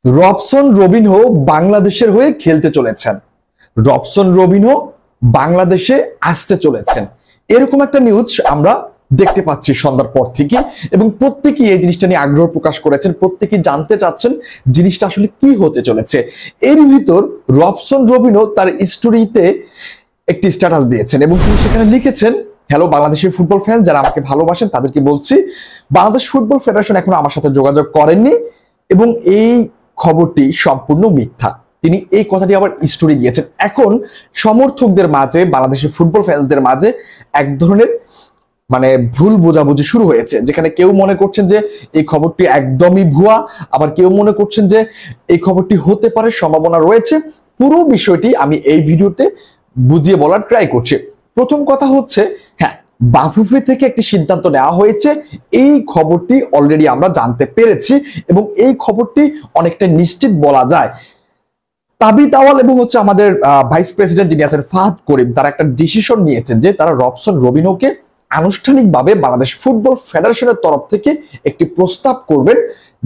Robson Robinho বাংলাদেশের হয়ে খেলতে চলেছেন। রবসন রবিনহো বাংলাদেশে আসতে চলেছেন, এরকম একটা নিউজ আমরা দেখতে পাচ্ছি সন্ধ্যার পর থেকে, এবং প্রত্যেকেই এই জিনিসটা নিয়ে আগ্রহ প্রকাশ করেছেন, প্রত্যেকেই জানতে চাচ্ছেন জিনিসটা আসলে কি হতে চলেছে। এর ভিতর রবসন রবিনহো তার স্টোরিতে একটি স্ট্যাটাস দিয়েছেন এবং তিনি সেখানে লিখেছেন, হ্যালো বাংলাদেশের ফুটবল ফ্যান যারা আমাকে ভালোবাসেন তাদেরকে বলছি, বাংলাদেশ ফুটবল ফেডারেশন এখনো আমার সাথে যোগাযোগ করেননি এবং এই খবরটি সম্পূর্ণ মিথ্যা। তিনি এই কথাটি আবার স্টোরি দিয়েছেন। এখন সমর্থকদের মাঝে, বাংলাদেশের ফুটবল ফ্যান্সদের মাঝে এক ধরনের ভুল বোঝাবুঝি শুরু হয়েছে, যেখানে কেউ মনে করছেন যে এই খবরটি একদমই ভুয়া, আবার কেউ মনে করছেন যে এই খবরটি হতে পারে, সম্ভাবনা রয়েছে। পুরো বিষয়টি আমি এই ভিডিওতে বুঝিয়ে বলার ট্রাই করছি। প্রথম কথা হচ্ছে, হ্যাঁ, বাফুফে থেকে একটি সিদ্ধান্ত নেওয়া হয়েছে, এই খবরটি অলরেডি আমরা জানতে পেরেছি এবং এই খবরটি অনেকটা নিশ্চিত বলা যায়। তাবিত আওয়াল এবং আমাদের ভাইস প্রেসিডেন্ট যিনি আছেন ফাহাদ করিম, তারা একটা ডিসিশন নিয়েছেন যে তারা রবসন রবিনহোকে আনুষ্ঠানিকভাবে বাংলাদেশ ফুটবল ফেডারেশনের তরফ থেকে একটি প্রস্তাব করবেন,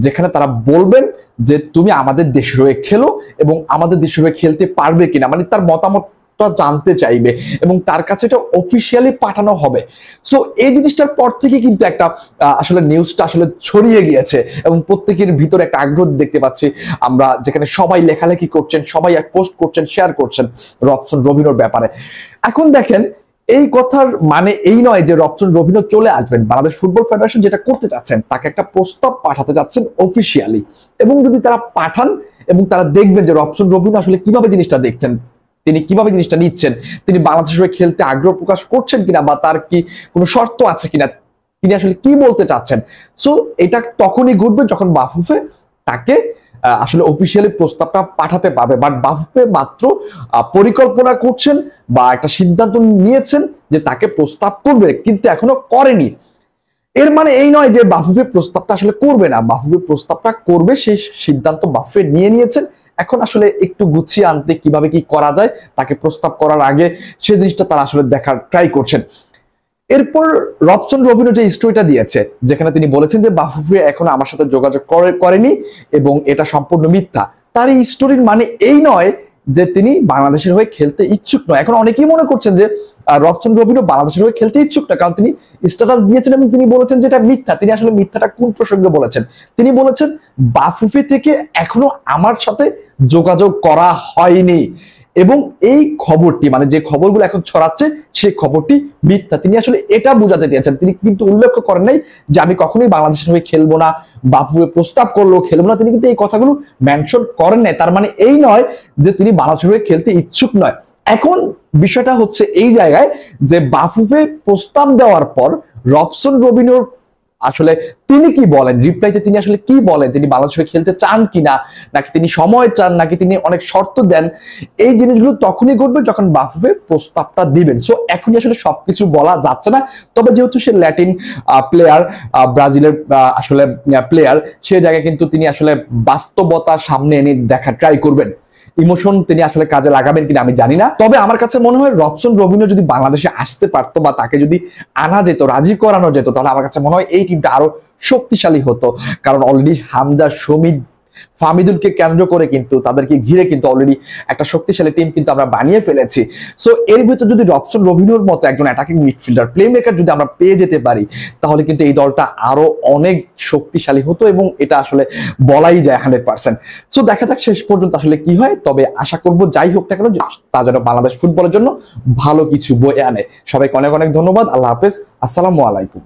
যেখানে তারা বলবেন যে তুমি আমাদের দেশের হয়ে খেলো এবং আমাদের দেশের হয়ে খেলতে পারবে কিনা, তার মতামত জানতে চাইবে এবং তার কাছে এটা অফিসিয়ালি পাঠানো হবে। সো এই জিনিসটার পর থেকে কিন্তু একটা আসলে নিউজটা আসলে ছড়িয়ে গিয়েছে এবং প্রত্যেকের ভিতরে একটা আগ্রহ দেখতে পাচ্ছি আমরা, যেখানে সবাই লেখালেখি করছেন, সবাই পোস্ট করছেন, শেয়ার করছেন রবসন রবিনহোর ব্যাপারে। এখন দেখেন, এই কথার মানে এই নয় যে রবসন রবিনহো চলে আসবেন। বাংলাদেশ ফুটবল ফেডারেশন যেটা করতে চাচ্ছেন, তাকে একটা প্রস্তাব পাঠাতে যাচ্ছেন অফিসিয়ালি, এবং যদি তারা পাঠান এবং তারা দেখবেন যে রবসন রবিনহো আসলে কিভাবে জিনিসটা দেখছেন, তিনি কিভাবে জিনিসটা নিচ্ছেন, তিনি বাংলাদেশের হয়ে খেলতে আগ্রহ প্রকাশ করছেন কিনা, বা তার কি কোনো শর্ত আছে কিনা, তিনি আসলে কি বলতে চাচ্ছেন। সো এটা তখনই ঘটবে যখন বাফুফে তাকে আসলে অফিসিয়ালি প্রস্তাবটা পাঠাতে পারবে। বাট বাফুফে মাত্র পরিকল্পনা করছেন বা একটা সিদ্ধান্ত নিয়েছেন যে তাকে প্রস্তাব করবে, কিন্তু এখনো করেনি। এর মানে এই নয় যে বাফুফে প্রস্তাবটা আসলে করবে না, বাফুফে প্রস্তাবটা করবে, সেই সিদ্ধান্ত বাফুফে নিয়ে নিয়েছেন। এখন আসলে একটু গুছিয়ে আনতে কিভাবে কি করা যায়, তাকে প্রস্তাব করার আগে সেই জিনিসটা তারা আসলে দেখার ট্রাই করছেন। এরপর রবসন রবিনহো যে স্টোরিটা দিয়েছে, যেখানে তিনি বলেছেন যে বাফুফে এখনো আমার সাথে যোগাযোগ করেনি এবং এটা সম্পূর্ণ মিথ্যা। তার এই স্টোরির মানে এই নয় যে তিনি বাংলাদেশের হয়ে খেলতে ইচ্ছুক নয়। এখন অনেকেই মনে করছেন যে রবসন রবিনহো বাংলাদেশের হয়ে খেলতে ইচ্ছুক না, কারণ তিনি স্ট্যাটাস দিয়েছেন এবং তিনি বলেছেন যে এটা মিথ্যা। তিনি আসলে মিথ্যাটা কোন প্রসঙ্গে বলেছেন? তিনি বলেছেন বাফুফে থেকে এখনো আমার সাথে যোগাযোগ করা হয়নি এবং এই খবরটি, যে খবরগুলো এখন ছড়াচ্ছে, সেই খবরটি মিথ্যা। তিনি আসলে এটা বোঝাতে চেয়েছেন। তিনি কিন্তু উল্লেখ করেন নাই যে আমি কখনোই বাংলাদেশের হয়ে খেলবো না, বাফুফে প্রস্তাব করলেও খেলবো না, তিনি কিন্তু এই কথাগুলো মেনশন করেন নাই। তার মানে এই নয় যে তিনি বাংলাদেশের হয়ে খেলতে ইচ্ছুক নয়। এখন বিষয়টা হচ্ছে এই জায়গায় যে বাফুফে প্রস্তাব দেওয়ার পর রবসন রবিনহোর আসলে তিনি কি বলেন, রিপ্লাইতে তিনি আসলে কি বলেন, তিনি বাংলাদেশে খেলতে চান কিনা, নাকি তিনি সময় চান, নাকি তিনি অনেক শর্ত দেন, এই জিনিসগুলো তখনই ঘটবে যখন বাফুফে প্রস্তাবটা দিবেন। সো এখনই আসলে সবকিছু বলা যাচ্ছে না। তবে যেহেতু সে ল্যাটিন প্লেয়ার, ব্রাজিলের আসলে প্লেয়ার, সে জায়গায় কিন্তু তিনি আসলে বাস্তবতা সামনে এনে দেখা ট্রাই করবেন। ইমোশন তিনি আসলে কাজে লাগাবেন কিনা আমি জানি না। তবে আমার কাছে মনে হয় রবসন রবিনহো যদি বাংলাদেশে আসতে পারতো বা তাকে যদি আনা যেত, রাজি করানো যেত, তাহলে আমার কাছে মনে হয় এই টিমটা আরো শক্তিশালী হতো। কারণ অলরেডি হামজা, শমিদ, ফামিদুলকে কেন্দ্র করে কিন্তু, তাদেরকে ঘিরে কিন্তু অলরেডি একটা শক্তিশালী টিম কিন্তু আমরা বানিয়ে ফেলেছি। সো এর ভিতর যদি রবসন রবিনহোর মতো একজন অ্যাটাকিং মিডফিল্ডার, প্লে মেকার যদি আমরা পেয়ে যেতে পারি, তাহলে কিন্তু এই দলটা আরো অনেক শক্তিশালী হতো এবং এটা আসলে বলাই যায় 100%। সো দেখা যাক শেষ পর্যন্ত আসলে কি হয়। তবে আশা করব যাই হোক না কেন, তা যেন বাংলাদেশ ফুটবলের জন্য ভালো কিছু বয়ে আনে। সবাইকে অনেক অনেক ধন্যবাদ। আল্লাহ হাফেজ, আসসালামু আলাইকুম।